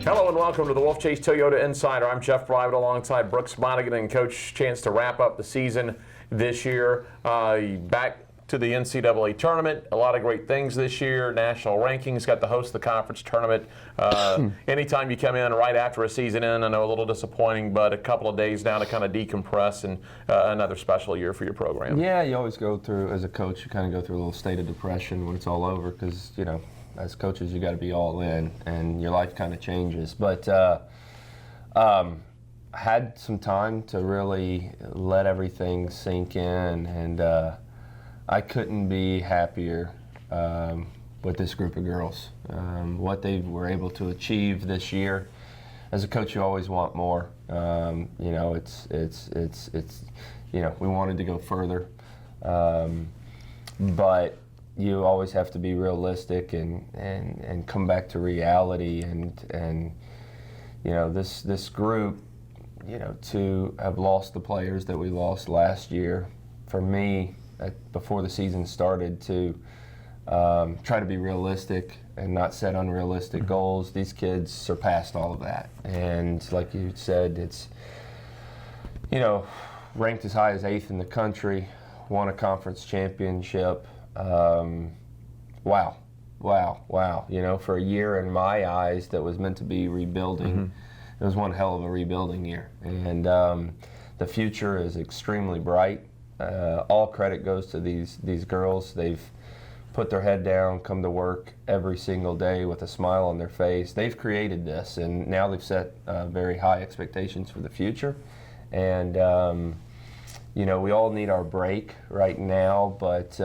Hello and welcome to the Wolfchase Toyota Insider. I'm Jeff Private alongside Brooks Monaghan and Coach. Chance to wrap up the season this year. Back to the NCAA tournament. A lot of great things this year. National rankings, got to host the conference tournament. Anytime you come in right after a season in, I know a little disappointing, but a couple of days now to kind of decompress, and another special year for your program. Yeah, you always go through, as a coach, you kind of go through a little state of depression when it's all over because, you know, as coaches, you got to be all in, and your life kind of changes. But had some time to really let everything sink in, and I couldn't be happier with this group of girls. What they were able to achieve this year. As a coach, you always want more. You know, it's you know, we wanted to go further, but you always have to be realistic and come back to reality, and you know, this group, you know, to have lost the players that we lost last year, for me, before the season started, to try to be realistic and not set unrealistic goals. These kids surpassed all of that, and like you said, it's, you know, ranked as high as 8th in the country, won a conference championship. Wow. You know, for a year in my eyes that was meant to be rebuilding, it was one hell of a rebuilding year. And the future is extremely bright. All credit goes to these girls. They've put their head down, come to work every single day with a smile on their face. They've created this, and now they've set very high expectations for the future. And you know, we all need our break right now, but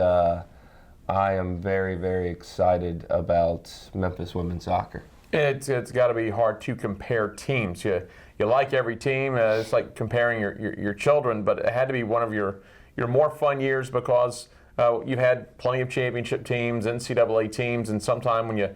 I am very, very excited about Memphis women's soccer. It's got to be hard to compare teams. You like every team. It's like comparing your children, but it had to be one of your more fun years because you've had plenty of championship teams, NCAA teams, and sometimes when you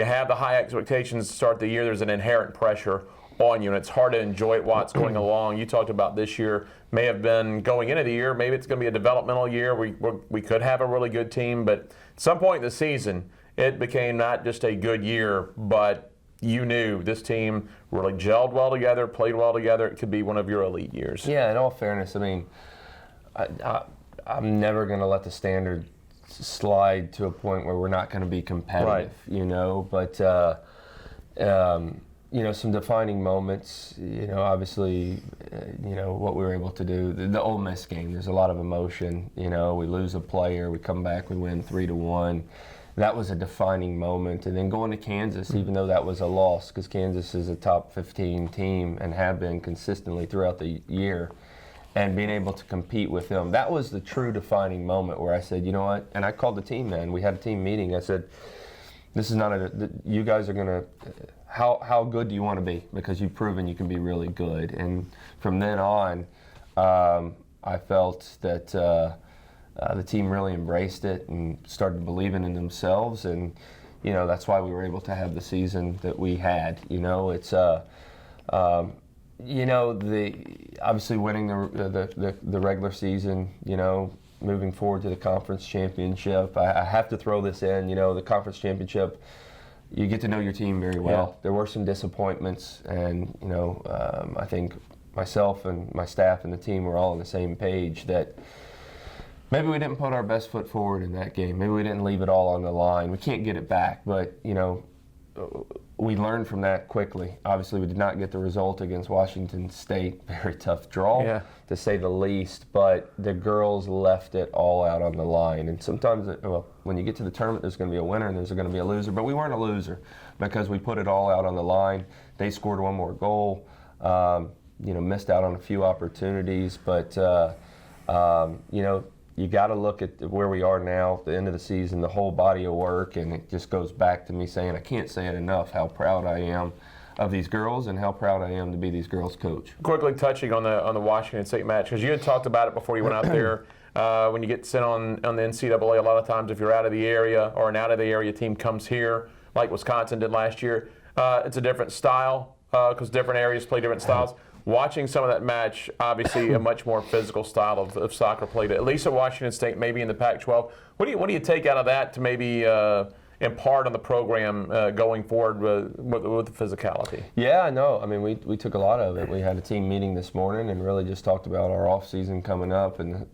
have the high expectations to start the year, there's an inherent pressure on you, and it's hard to enjoy it while it's going along. You talked about this year may have been going into the year, maybe it's going to be a developmental year. We could have a really good team, but at some point in the season, it became not just a good year, but you knew this team really gelled well together, played well together. It could be one of your elite years. Yeah, in all fairness, I mean, I'm never going to let the standard slide to a point where we're not going to be competitive, right, you know, but you know, some defining moments, you know, obviously, you know, what we were able to do, the Ole Miss game, there's a lot of emotion, you know, we lose a player, we come back, we win 3-1. That was a defining moment. And then going to Kansas, even though that was a loss, because Kansas is a top 15 team and have been consistently throughout the year, and being able to compete with them, that was the true defining moment where I said, you know what, and I called the team then, we had a team meeting, I said, this is not you guys are going to, how good do you want to be? Because you've proven you can be really good. And from then on, I felt that the team really embraced it and started believing in themselves. And, you know, that's why we were able to have the season that we had. You know, it's, you know, obviously winning the regular season, you know, moving forward to the conference championship. I have to throw this in, you know, the conference championship, you get to know your team very well. Yeah. There were some disappointments, and, you know, I think myself and my staff and the team were all on the same page that maybe we didn't put our best foot forward in that game. Maybe we didn't leave it all on the line. We can't get it back, but, you know, we learned from that quickly. Obviously, we did not get the result against Washington State. Very tough draw, to say the least. But the girls left it all out on the line. And sometimes, well, when you get to the tournament, there's going to be a winner and there's going to be a loser. But we weren't a loser because we put it all out on the line. They scored one more goal. You know, missed out on a few opportunities. But, you know, you got to look at where we are now, the end of the season, the whole body of work, and it just goes back to me saying, I can't say it enough, how proud I am of these girls and how proud I am to be these girls' coach. Quickly touching on the Washington State match, because you had talked about it before you went out there. When you get sent on the NCAA, a lot of times if you're out of the area or an out-of-the-area team comes here, like Wisconsin did last year, it's a different style because different areas play different styles. Watching some of that match, obviously a much more physical style of soccer played, at least at Washington State, maybe in the Pac-12. What do you take out of that to maybe impart on the program going forward with the physicality? Yeah, no, I mean, we took a lot of it. We had a team meeting this morning and really just talked about our off season coming up and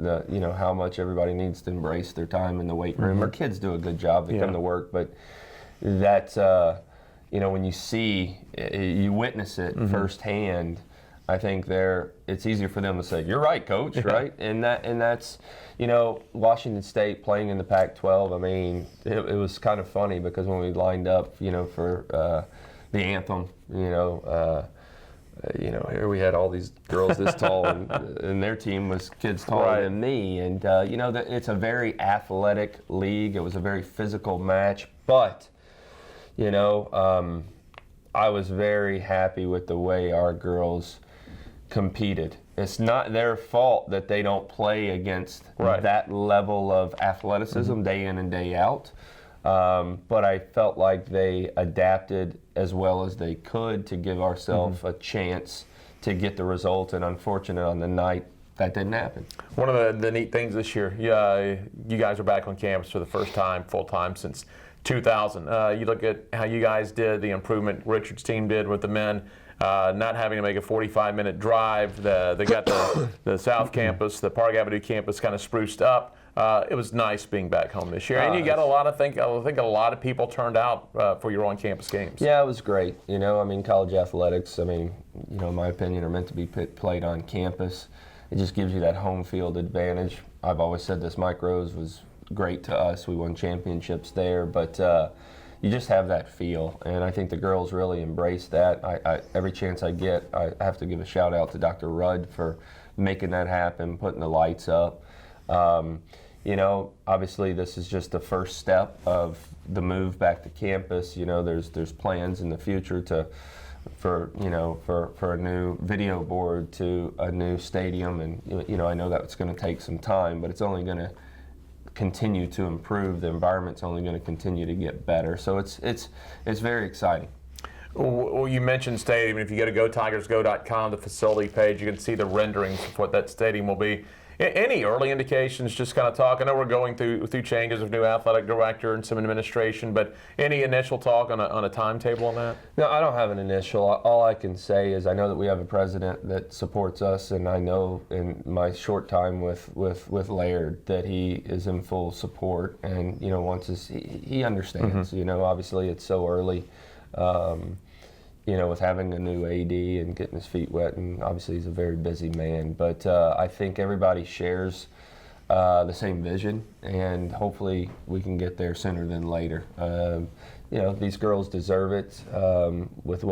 how much everybody needs to embrace their time in the weight room. Our kids do a good job. They come to work, but that when you witness it firsthand, I think it's easier for them to say, "You're right, Coach," right? And that's Washington State playing in the Pac-12. I mean, it was kind of funny because when we lined up, for the anthem, here we had all these girls this tall, and their team was kids taller than me, and it's a very athletic league. It was a very physical match, but I was very happy with the way our girls competed. It's not their fault that they don't play against that level of athleticism day in and day out. But I felt like they adapted as well as they could to give ourselves a chance to get the result. And unfortunately, on the night, that didn't happen. One of the neat things this year, you guys are back on campus for the first time, full time since 2000. You look at how you guys did, the improvement Richard's team did with the men. Not having to make a 45-minute drive. They got the South Campus, the Park Avenue campus kind of spruced up. It was nice being back home this year. And you got I think a lot of people turned out for your on-campus games. Yeah, it was great. College athletics, in my opinion, are meant to be played on campus. It just gives you that home field advantage. I've always said this, Mike Rose was great to us. We won championships there, but you just have that feel, and I think the girls really embrace that. Every chance I get, I have to give a shout out to Dr. Rudd for making that happen, putting the lights up. Obviously this is just the first step of the move back to campus. There's plans in the future for a new video board, to a new stadium, and I know that's going to take some time, but it's only going to continue to improve. The environment's only going to continue to get better, so it's very exciting. Well, you mentioned stadium. If you go to GoTigersGo.com, the facility page, you can see the renderings of what that stadium will be. Any early indications, just kind of talk? I know we're going through changes of new athletic director and some administration, but any initial talk on a timetable on that? No, I don't have an initial. All I can say is I know that we have a president that supports us, and I know in my short time with Laird that he is in full support, and he understands. Obviously it's so early. With having a new AD and getting his feet wet, and obviously he's a very busy man. But I think everybody shares the same vision, and hopefully we can get there sooner than later. These girls deserve it with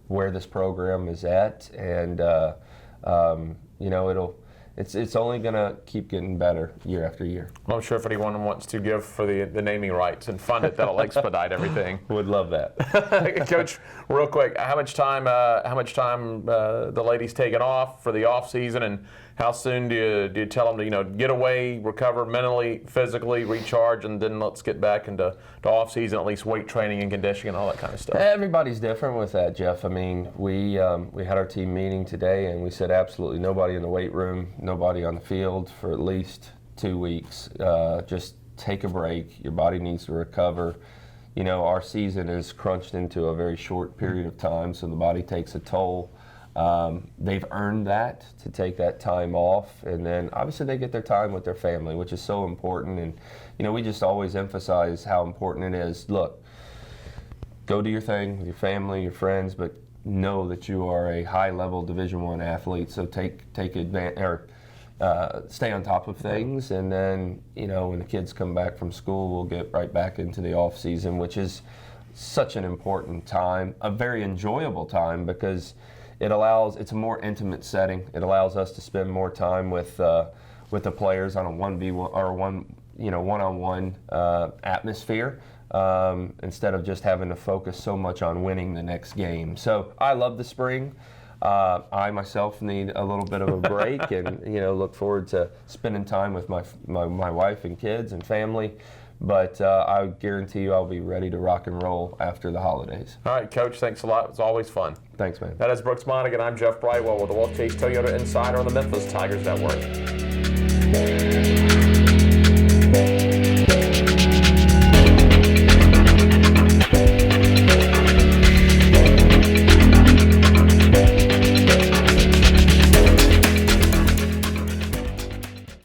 where this program is at, and it's only going to keep getting better year after year. Well, I'm sure if anyone wants to give for the naming rights and fund it, that'll expedite everything. Would love that. Coach, real quick, how much time the ladies taking off for the off season, and how soon do you tell them to get away, recover mentally, physically, recharge, and then let's get back into off season, at least weight training and conditioning and all that kind of stuff? Everybody's different with that, Jeff. We had our team meeting today, and we said absolutely nobody in the weight room, nobody on the field for at least 2 weeks. Just take a break. Your body needs to recover. Our season is crunched into a very short period of time, so the body takes a toll. They've earned that, to take that time off, and then obviously they get their time with their family, which is so important. And we just always emphasize how important it is. Look, go do your thing with your family, your friends, but know that you are a high-level Division I athlete. So take advantage, or stay on top of things, and then when the kids come back from school, we'll get right back into the off season, which is such an important time, a very enjoyable time, because it's a more intimate setting. It allows us to spend more time with the players on a 1v1 or one-on-one atmosphere, instead of just having to focus so much on winning the next game. So I love the spring. I myself need a little bit of a break, and look forward to spending time with my wife and kids and family. But I guarantee you I'll be ready to rock and roll after the holidays. All right, Coach, thanks a lot. It's always fun. Thanks, man. That is Brooks Monaghan. I'm Jeff Brightwell with the Wolfchase Toyota Insider on the Memphis Tigers Network.